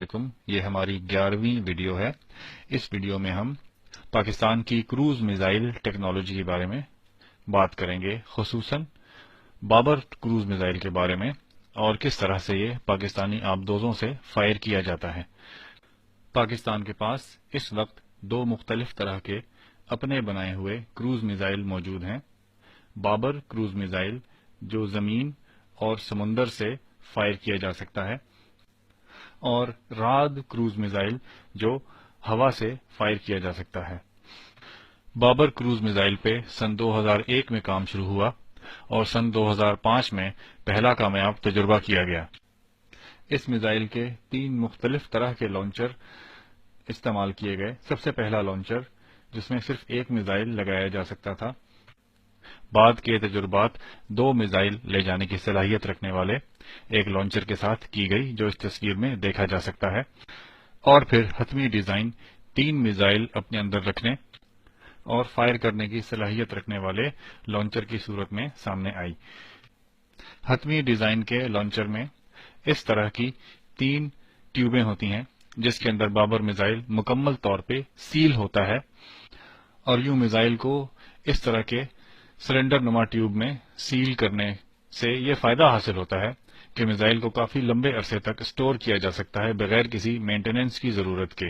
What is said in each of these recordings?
علیکم، یہ ہماری 11ویں ویڈیو ہے۔ اس ویڈیو میں ہم پاکستان کی کروز میزائل ٹیکنالوجی کے بارے میں بات کریں گے، خصوصاً بابر کروز میزائل کے بارے میں اور کس طرح سے یہ پاکستانی آبدوزوں سے فائر کیا جاتا ہے۔ پاکستان کے پاس اس وقت دو مختلف طرح کے اپنے بنائے ہوئے کروز میزائل موجود ہیں۔ بابر کروز میزائل جو زمین اور سمندر سے فائر کیا جا سکتا ہے، اور راد کروز میزائل جو ہوا سے فائر کیا جا سکتا ہے۔ بابر کروز میزائل پہ سن 2001 میں کام شروع ہوا اور سن 2005 میں پہلا کامیاب تجربہ کیا گیا۔ اس میزائل کے 3 مختلف طرح کے لانچر استعمال کیے گئے۔ سب سے پہلا لانچر جس میں صرف ایک میزائل لگایا جا سکتا تھا، بعد کے تجربات 2 میزائل لے جانے کی صلاحیت رکھنے والے ایک لانچر کے ساتھ کی گئی، جو اس تصویر میں دیکھا جا سکتا ہے، اور پھر حتمی ڈیزائن 3 میزائل اپنے اندر رکھنے اور فائر کرنے کی صلاحیت رکھنے والے لانچر کی صورت میں سامنے آئی۔ حتمی ڈیزائن کے لانچر میں اس طرح کی 3 ٹیوبیں ہوتی ہیں جس کے اندر بابر میزائل مکمل طور پہ سیل ہوتا ہے، اور یوں میزائل کو اس طرح کے سلنڈر نما ٹیوب میں سیل کرنے سے یہ فائدہ حاصل ہوتا ہے کہ میزائل کو کافی لمبے عرصے تک اسٹور کیا جا سکتا ہے بغیر کسی مینٹیننس کی ضرورت کے،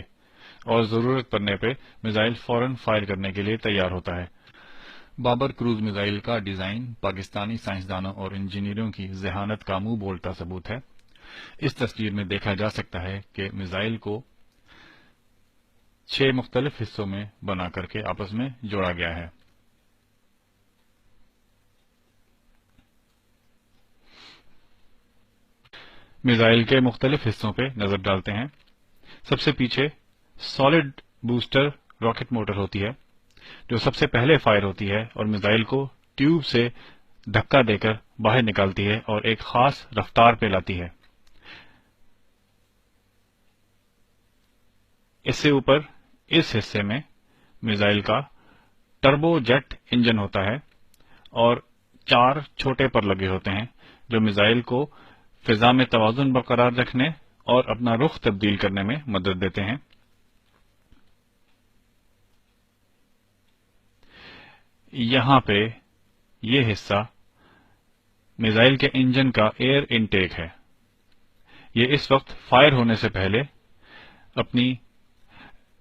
اور ضرورت پڑنے پہ میزائل فوراً فائر کرنے کے لیے تیار ہوتا ہے۔ بابر کروز میزائل کا ڈیزائن پاکستانی سائنسدانوں اور انجینئروں کی ذہانت کا منہ بولتا ثبوت ہے۔ اس تصویر میں دیکھا جا سکتا ہے کہ میزائل کو 6 مختلف حصوں میں بنا کر کے آپس میں جوڑا گیا ہے۔ میزائل کے مختلف حصوں پہ نظر ڈالتے ہیں۔ سب سے پیچھے سالڈ بوسٹر راکٹ موٹر ہوتی ہے جو سب سے پہلے فائر ہوتی ہے اور میزائل کو ٹیوب سے دھکا دے کر باہر نکالتی ہے اور ایک خاص رفتار پہ لاتی ہے۔ اس سے اوپر اس حصے میں میزائل کا ٹربو جیٹ انجن ہوتا ہے اور 4 چھوٹے پر لگے ہوتے ہیں جو میزائل کو فضا میں توازن برقرار رکھنے اور اپنا رخ تبدیل کرنے میں مدد دیتے ہیں۔ یہاں پہ یہ حصہ میزائل کے انجن کا ایئر انٹیک ہے۔ یہ اس وقت فائر ہونے سے پہلے اپنی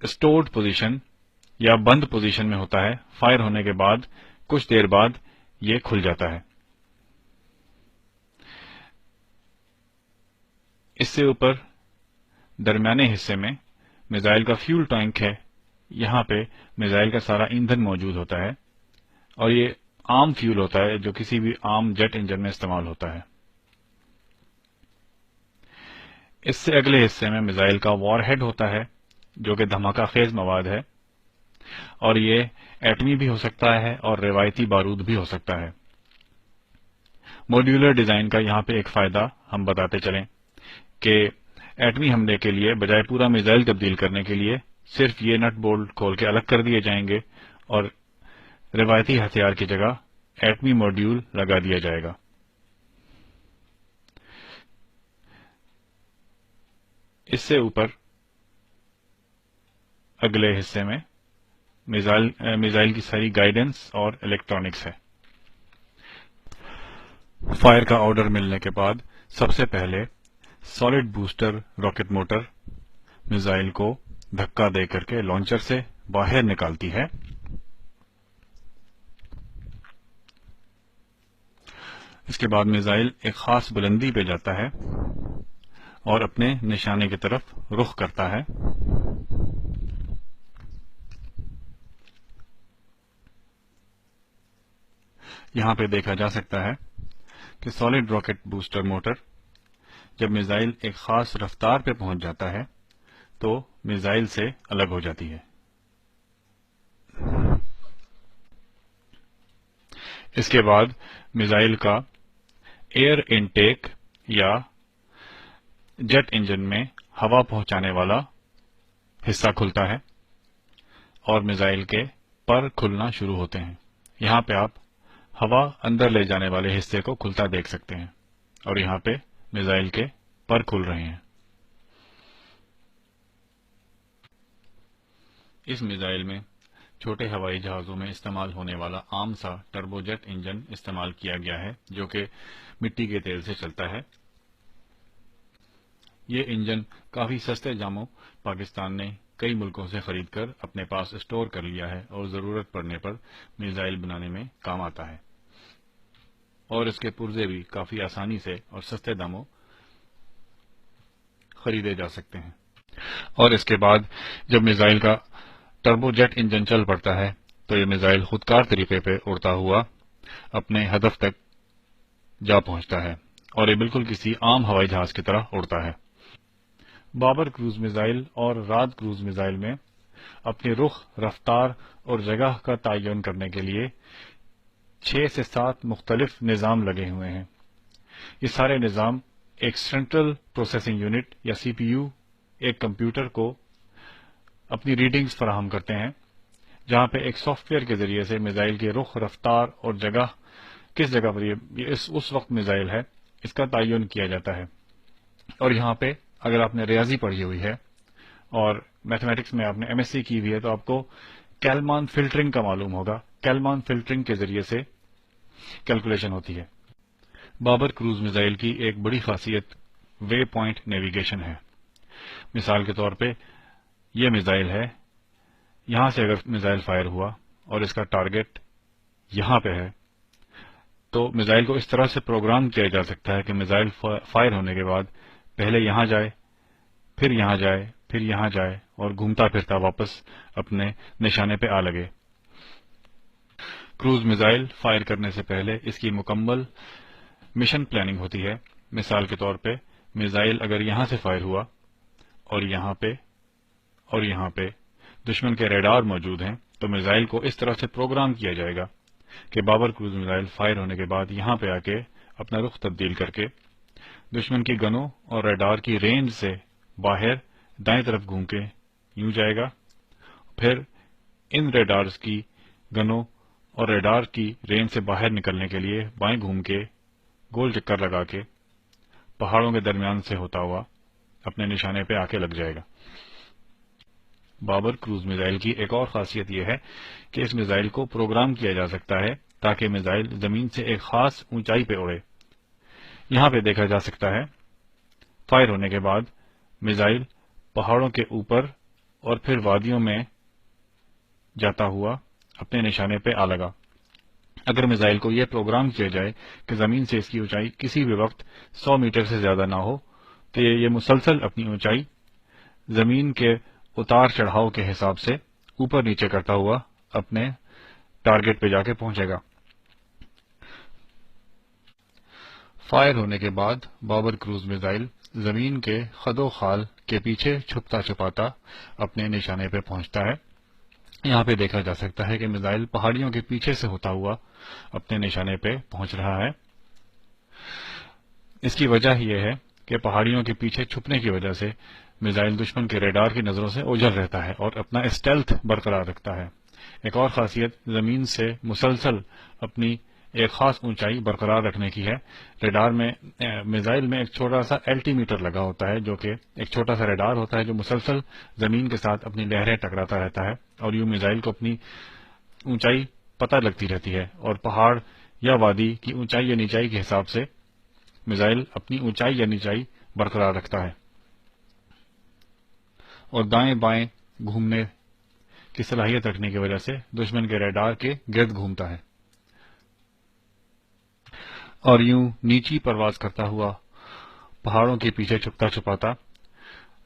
اسٹورڈ پوزیشن یا بند پوزیشن میں ہوتا ہے۔ فائر ہونے کے بعد کچھ دیر بعد یہ کھل جاتا ہے۔ اس سے اوپر درمیانے حصے میں میزائل کا فیول ٹینک ہے۔ یہاں پہ میزائل کا سارا ایندھن موجود ہوتا ہے، اور یہ عام فیول ہوتا ہے جو کسی بھی عام جیٹ انجن میں استعمال ہوتا ہے۔ اس سے اگلے حصے میں میزائل کا وار ہیڈ ہوتا ہے جو کہ دھماکہ خیز مواد ہے، اور یہ ایٹمی بھی ہو سکتا ہے اور روایتی بارود بھی ہو سکتا ہے۔ موڈیولر ڈیزائن کا یہاں پہ ایک فائدہ ہم بتاتے چلیں کہ ایٹمی حملے کے لیے بجائے پورا میزائل تبدیل کرنے کے لیے صرف یہ نٹ بولٹ کھول کے الگ کر دیے جائیں گے اور روایتی ہتھیار کی جگہ ایٹمی موڈیول لگا دیا جائے گا۔ اس سے اوپر اگلے حصے میں میزائل کی ساری گائیڈنس اور الیکٹرانکس ہے۔ فائر کا آرڈر ملنے کے بعد سب سے پہلے solid booster rocket motor missile کو دھکا دے کر کے لانچر سے باہر نکالتی ہے۔ اس کے بعد میزائل ایک خاص بلندی پہ جاتا ہے اور اپنے نشانے کی طرف رخ کرتا ہے۔ یہاں پہ دیکھا جا سکتا ہے کہ سالڈ راکٹ بوسٹر موٹر جب میزائل ایک خاص رفتار پہ پہنچ جاتا ہے تو میزائل سے الگ ہو جاتی ہے۔ اس کے بعد میزائل کا ایئر انٹیک یا جیٹ انجن میں ہوا پہنچانے والا حصہ کھلتا ہے اور میزائل کے پر کھلنا شروع ہوتے ہیں۔ یہاں پہ آپ ہوا اندر لے جانے والے حصے کو کھلتا دیکھ سکتے ہیں، اور یہاں پہ میزائل کے پر کھل رہے ہیں۔ اس میزائل میں چھوٹے ہوائی جہازوں میں استعمال ہونے والا عام سا ٹربو جیٹ انجن استعمال کیا گیا ہے جو کہ مٹی کے تیل سے چلتا ہے۔ یہ انجن کافی سستے جاموں پاکستان نے کئی ملکوں سے خرید کر اپنے پاس اسٹور کر لیا ہے اور ضرورت پڑنے پر میزائل بنانے میں کام آتا ہے، اور اس کے پرزے بھی کافی آسانی سے اور سستے داموں خریدے جا سکتے ہیں۔ اور اس کے بعد جب میزائل کا ٹربو جیٹ انجن چل پڑتا ہے تو یہ میزائل خودکار طریقے پہ اڑتا ہوا اپنے ہدف تک جا پہنچتا ہے، اور یہ بالکل کسی عام ہوائی جہاز کی طرح اڑتا ہے۔ بابر کروز میزائل اور رات کروز میزائل میں اپنی رخ، رفتار اور جگہ کا تعین کرنے کے لیے 6 سے 7 مختلف نظام لگے ہوئے ہیں۔ یہ سارے نظام ایک سینٹرل پروسیسنگ یونٹ یا سی پی یو، ایک کمپیوٹر کو اپنی ریڈنگز فراہم کرتے ہیں، جہاں پہ ایک سافٹ ویئر کے ذریعے سے میزائل کی رخ، رفتار اور جگہ، کس جگہ پر یہ اس وقت میزائل ہے، اس کا تعین کیا جاتا ہے۔ اور یہاں پہ اگر آپ نے ریاضی پڑھی ہوئی ہے اور میتھمیٹکس میں آپ نے ایم ایس سی کی ہوئی ہے تو آپ کو کیلمان فلٹرنگ کا معلوم ہوگا۔ کیلمان فلٹرنگ کے ذریعے سے کیلکولیشن ہوتی ہے۔ بابر کروز میزائل کی ایک بڑی خاصیت وے پوائنٹ نیویگیشن ہے۔ مثال کے طور پہ یہ میزائل ہے، یہاں سے اگر میزائل فائر ہوا اور اس کا ٹارگٹ یہاں پہ ہے تو میزائل کو اس طرح سے پروگرام کیا جا سکتا ہے کہ میزائل فائر ہونے کے بعد پہلے یہاں جائے، پھر یہاں جائے، پھر یہاں جائے اور گھومتا پھرتا واپس اپنے نشانے پہ آ لگے۔ کروز میزائل فائر کرنے سے پہلے اس کی مکمل مشن پلاننگ ہوتی ہے۔ مثال کے طور پہ میزائل اگر یہاں سے فائر ہوا اور یہاں پہ اور یہاں پہ دشمن کے ریڈار موجود ہیں تو میزائل کو اس طرح سے پروگرام کیا جائے گا کہ بابر کروز میزائل فائر ہونے کے بعد یہاں پہ آ کے اپنا رخ تبدیل کر کے دشمن کی گنوں اور ریڈار کی رینج سے باہر دائیں طرف گھوم کے یوں جائے گا، پھر ان ریڈارز کی گنوں اور ریڈار کی رینج سے باہر نکلنے کے لیے بائیں گھوم کے گول چکر لگا کے پہاڑوں کے درمیان سے ہوتا ہوا اپنے نشانے پہ آ کے لگ جائے گا۔ بابر کروز میزائل کی ایک اور خاصیت یہ ہے کہ اس میزائل کو پروگرام کیا جا سکتا ہے تاکہ میزائل زمین سے ایک خاص اونچائی پہ اڑے۔ یہاں پہ دیکھا جا سکتا ہے فائر ہونے کے بعد میزائل پہاڑوں کے اوپر اور پھر وادیوں میں جاتا ہوا اپنے نشانے پہ آ لگا۔ اگر میزائل کو یہ پروگرام کیا جائے کہ زمین سے اس کی اونچائی کسی بھی وقت 100 میٹر سے زیادہ نہ ہو تو یہ مسلسل اپنی اونچائی زمین کے اتار چڑھاؤ کے حساب سے اوپر نیچے کرتا ہوا اپنے ٹارگٹ پہ جا کے پہنچے گا۔ فائر ہونے کے بعد بابر کروز میزائل زمین کے خد و خال کے پیچھے چھپتا چھپاتا اپنے نشانے پہ پہنچتا ہے۔ یہاں پہ دیکھا جا سکتا ہے کہ میزائل پہاڑیوں کے پیچھے سے ہوتا ہوا اپنے نشانے پہ پہنچ رہا ہے۔ اس کی وجہ یہ ہے کہ پہاڑیوں کے پیچھے چھپنے کی وجہ سے میزائل دشمن کے ریڈار کی نظروں سے اوجھل رہتا ہے اور اپنا اسٹیلتھ برقرار رکھتا ہے۔ ایک اور خاصیت زمین سے مسلسل اپنی ایک خاص اونچائی برقرار رکھنے کی ہے۔ ریڈار میں میزائل میں ایک چھوٹا سا الٹی میٹر لگا ہوتا ہے جو کہ ایک چھوٹا سا ریڈار ہوتا ہے جو مسلسل زمین کے ساتھ اپنی لہریں ٹکراتا رہتا ہے، اور یوں میزائل کو اپنی اونچائی پتہ لگتی رہتی ہے، اور پہاڑ یا وادی کی اونچائی یا نیچائی کے حساب سے میزائل اپنی اونچائی یا نیچائی برقرار رکھتا ہے اور دائیں بائیں گھومنے کی صلاحیت رکھنے کی وجہ سے دشمن کے ریڈار کے گرد گھومتا ہے، اور یوں نیچی پرواز کرتا ہوا پہاڑوں کے پیچھے چھپتا چھپاتا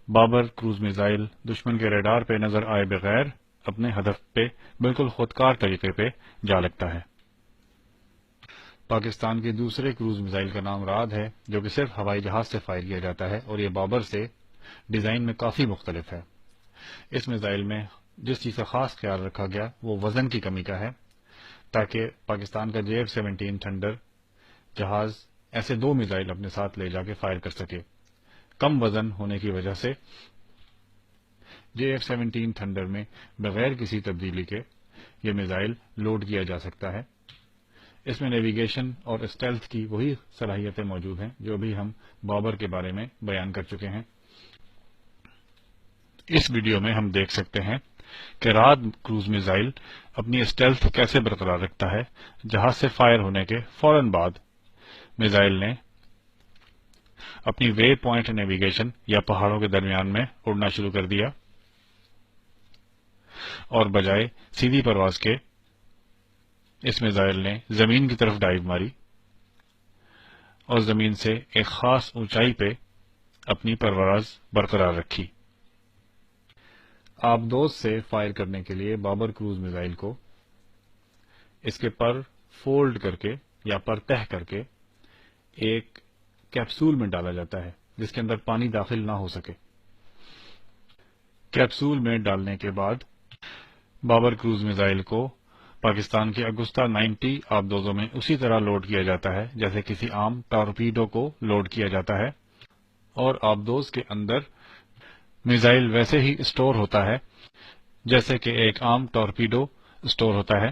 بابر کروز میزائل دشمن کے ریڈار پہ نظر آئے بغیر اپنے ہدف پہ بالکل خودکار طریقے پہ جا لگتا ہے۔ پاکستان کے دوسرے کروز میزائل کا نام راد ہے جو کہ صرف ہوائی جہاز سے فائر کیا جاتا ہے، اور یہ بابر سے ڈیزائن میں کافی مختلف ہے۔ اس میزائل میں جس چیز کا خاص خیال رکھا گیا وہ وزن کی کمی کا ہے، تاکہ پاکستان کا JF-17 تھنڈر جہاز ایسے 2 میزائل اپنے ساتھ لے جا کے فائر کر سکے۔ کم وزن ہونے کی وجہ سے JF-17 تھنڈر میں بغیر کسی تبدیلی کے یہ میزائل لوڈ کیا جا سکتا ہے۔ اس میں نیویگیشن اور اسٹیلتھ کی وہی صلاحیتیں موجود ہیں جو بھی ہم بابر کے بارے میں بیان کر چکے ہیں۔ اس ویڈیو میں ہم دیکھ سکتے ہیں کہ راد کروز میزائل اپنی اسٹیلتھ کیسے برقرار رکھتا ہے۔ جہاز سے فائر ہونے کے فوراً بعد میزائل نے اپنی وے پوائنٹ نیویگیشن یا پہاڑوں کے درمیان میں اڑنا شروع کر دیا، اور بجائے سیدھی پرواز کے اس میزائل نے زمین کی طرف ڈائیو ماری اور زمین سے ایک خاص اونچائی پہ اپنی پرواز برقرار رکھی۔ آبدوز سے فائر کرنے کے لیے بابر کروز میزائل کو اس کے پر فولڈ کر کے یا پر تہہ کر کے ایک کیپسول میں ڈالا جاتا ہے جس کے اندر پانی داخل نہ ہو سکے۔ کیپسول میں ڈالنے کے بعد بابر کروز میزائل کو پاکستان کے اگستہ 90 آبدوزوں میں اسی طرح لوڈ کیا جاتا ہے جیسے کسی عام ٹارپیڈو کو لوڈ کیا جاتا ہے، اور آبدوز کے اندر میزائل ویسے ہی اسٹور ہوتا ہے جیسے کہ ایک عام ٹارپیڈو اسٹور ہوتا ہے۔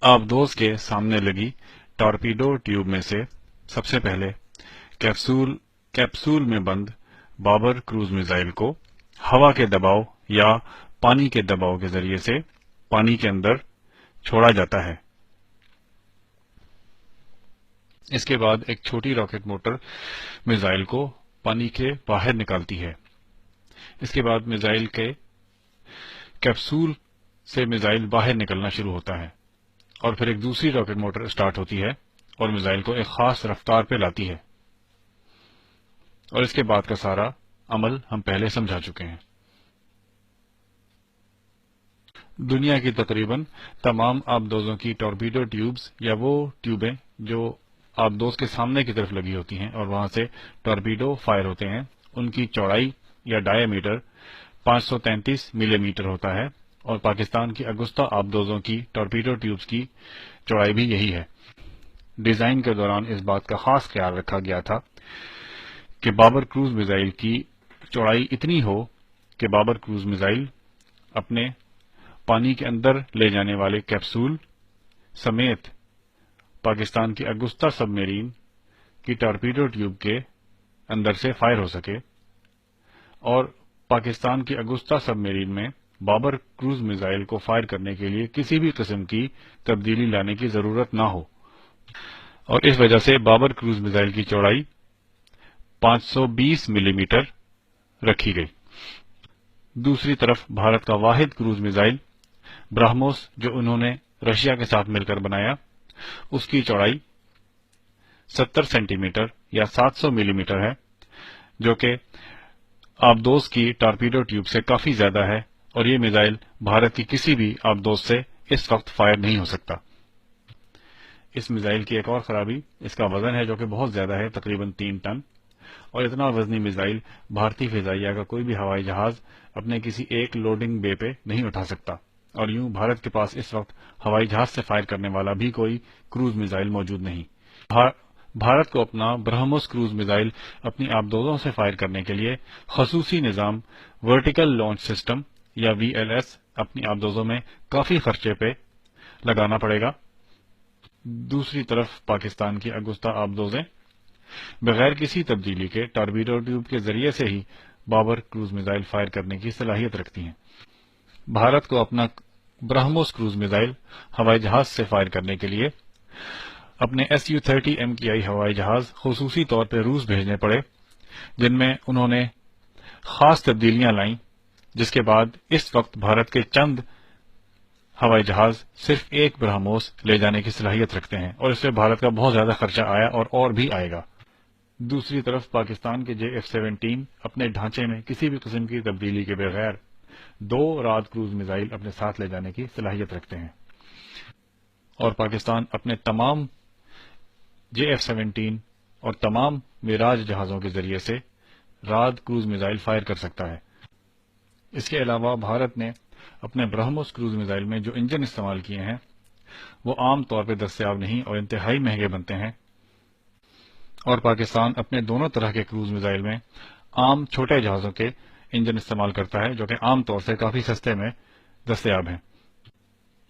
آبدوز کے سامنے لگی ٹارپیڈو ٹیوب میں سے سب سے پہلے کیپسول میں بند بابر کروز میزائل کو ہوا کے دباؤ یا پانی کے دباؤ کے ذریعے سے پانی کے اندر چھوڑا جاتا ہے۔ اس کے بعد ایک چھوٹی راکٹ موٹر میزائل کو پانی کے باہر نکالتی ہے۔ اس کے بعد میزائل کے کیپسول سے میزائل باہر نکلنا شروع ہوتا ہے، اور پھر ایک دوسری راکٹ موٹر اسٹارٹ ہوتی ہے اور میزائل کو ایک خاص رفتار پہ لاتی ہے، اور اس کے بعد کا سارا عمل ہم پہلے سمجھا چکے ہیں۔ دنیا کی تقریباً تمام آبدوزوں کی ٹارپیڈو ٹیوبز یا وہ ٹیوبیں جو آبدوز کے سامنے کی طرف لگی ہوتی ہیں اور وہاں سے ٹارپیڈو فائر ہوتے ہیں، ان کی چوڑائی یا ڈایا میٹر 533 ملی میٹر ہوتا ہے، اور پاکستان کی اگستہ آبدوزوں کی ٹارپیڈو ٹیوبز کی چوڑائی بھی یہی ہے۔ ڈیزائن کے دوران اس بات کا خاص خیال رکھا گیا تھا کہ بابر کروز میزائل کی چوڑائی اتنی ہو کہ بابر کروز میزائل اپنے پانی کے اندر لے جانے والے کیپسول سمیت پاکستان کی اگستہ سب میرین کی ٹارپیڈو ٹیوب کے اندر سے فائر ہو سکے، اور پاکستان کی اگستہ سب میرین میں بابر کروز میزائل کو فائر کرنے کے لیے کسی بھی قسم کی تبدیلی لانے کی ضرورت نہ ہو، اور اس وجہ سے بابر کروز میزائل کی چوڑائی 520 ملی میٹر رکھی گئی۔ دوسری طرف بھارت کا واحد کروز میزائل برہموس جو انہوں نے رشیا کے ساتھ مل کر بنایا، اس کی چوڑائی 70 سینٹی میٹر یا 700 ملی میٹر ہے، جو کہ آبدوز کی ٹارپیڈو ٹیوب سے کافی زیادہ ہے، اور یہ میزائل بھارت کی کسی بھی آبدوز سے اس وقت فائر نہیں ہو سکتا۔ اس میزائل کی ایک اور خرابی اس کا وزن ہے جو کہ بہت زیادہ ہے، تقریباً 3 ٹن، اور اتنا وزنی میزائل بھارتی فضائیہ کا کوئی بھی ہوائی جہاز اپنے کسی ایک لوڈنگ بے پہ نہیں اٹھا سکتا، اور یوں بھارت کے پاس اس وقت ہوائی جہاز سے فائر کرنے والا بھی کوئی کروز میزائل موجود نہیں۔ بھارت کو اپنا برہموس کروز میزائل اپنی آبدوزوں سے فائر کرنے کے لیے خصوصی نظام ورٹیکل لانچ سسٹم یا VLS اپنی آبدوزوں میں کافی خرچے پہ لگانا پڑے گا۔ دوسری طرف پاکستان کی اگستہ آبدوزیں بغیر کسی تبدیلی کے ٹارپیڈو ٹیوب کے ذریعے سے ہی بابر کروز میزائل فائر کرنے کی صلاحیت رکھتی ہیں۔ بھارت کو اپنا برہموس کروز میزائل ہوائی جہاز سے فائر کرنے کے لیے اپنے Su-30 MKI ہوائی جہاز خصوصی طور پہ روس بھیجنے پڑے، جن میں انہوں نے خاص تبدیلیاں لائیں، جس کے بعد اس وقت بھارت کے چند ہوائی جہاز صرف ایک برہموس لے جانے کی صلاحیت رکھتے ہیں، اور اس سے بھارت کا بہت زیادہ خرچہ آیا اور بھی آئے گا۔ دوسری طرف پاکستان کے JF-17 اپنے ڈھانچے میں کسی بھی قسم کی تبدیلی کے بغیر 2 راد کروز میزائل اپنے ساتھ لے جانے کی صلاحیت رکھتے ہیں، اور پاکستان اپنے تمام JF-17 اور تمام میراج جہازوں کے ذریعے سے راد کروز میزائل فائر کر سکتا ہے۔ اس کے علاوہ بھارت نے اپنے برہموس کروز میزائل میں جو انجن استعمال کیے ہیں وہ عام طور پہ دستیاب نہیں اور انتہائی مہنگے بنتے ہیں، اور پاکستان اپنے دونوں طرح کے کروز میزائل میں عام چھوٹے جہازوں کے انجن استعمال کرتا ہے جو کہ عام طور سے کافی سستے میں دستیاب ہیں۔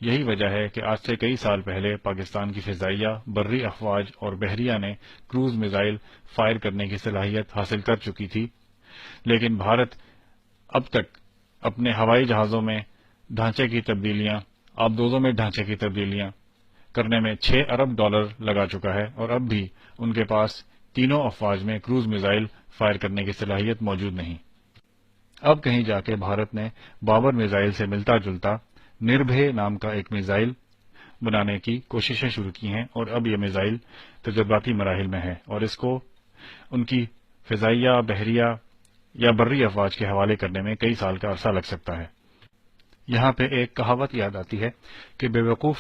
یہی وجہ ہے کہ آج سے کئی سال پہلے پاکستان کی فضائیہ، بری افواج اور بحریہ نے کروز میزائل فائر کرنے کی صلاحیت حاصل کر چکی تھی، لیکن بھارت اب تک اپنے ہوائی جہازوں میں ڈھانچے کی تبدیلیاں، آبدوزوں میں ڈھانچے کی تبدیلیاں کرنے میں 6 ارب ڈالر لگا چکا ہے، اور اب بھی ان کے پاس تینوں افواج میں کروز میزائل فائر کرنے کی صلاحیت موجود نہیں۔ اب کہیں جا کے بھارت نے بابر میزائل سے ملتا جلتا نربھے نام کا ایک میزائل بنانے کی کوششیں شروع کی ہیں، اور اب یہ میزائل تجرباتی مراحل میں ہے، اور اس کو ان کی فضائیہ، بحریہ یا بری افواج کے حوالے کرنے میں کئی سال کا عرصہ لگ سکتا ہے۔ یہاں پہ ایک کہاوت یاد آتی ہے کہ بے وقوف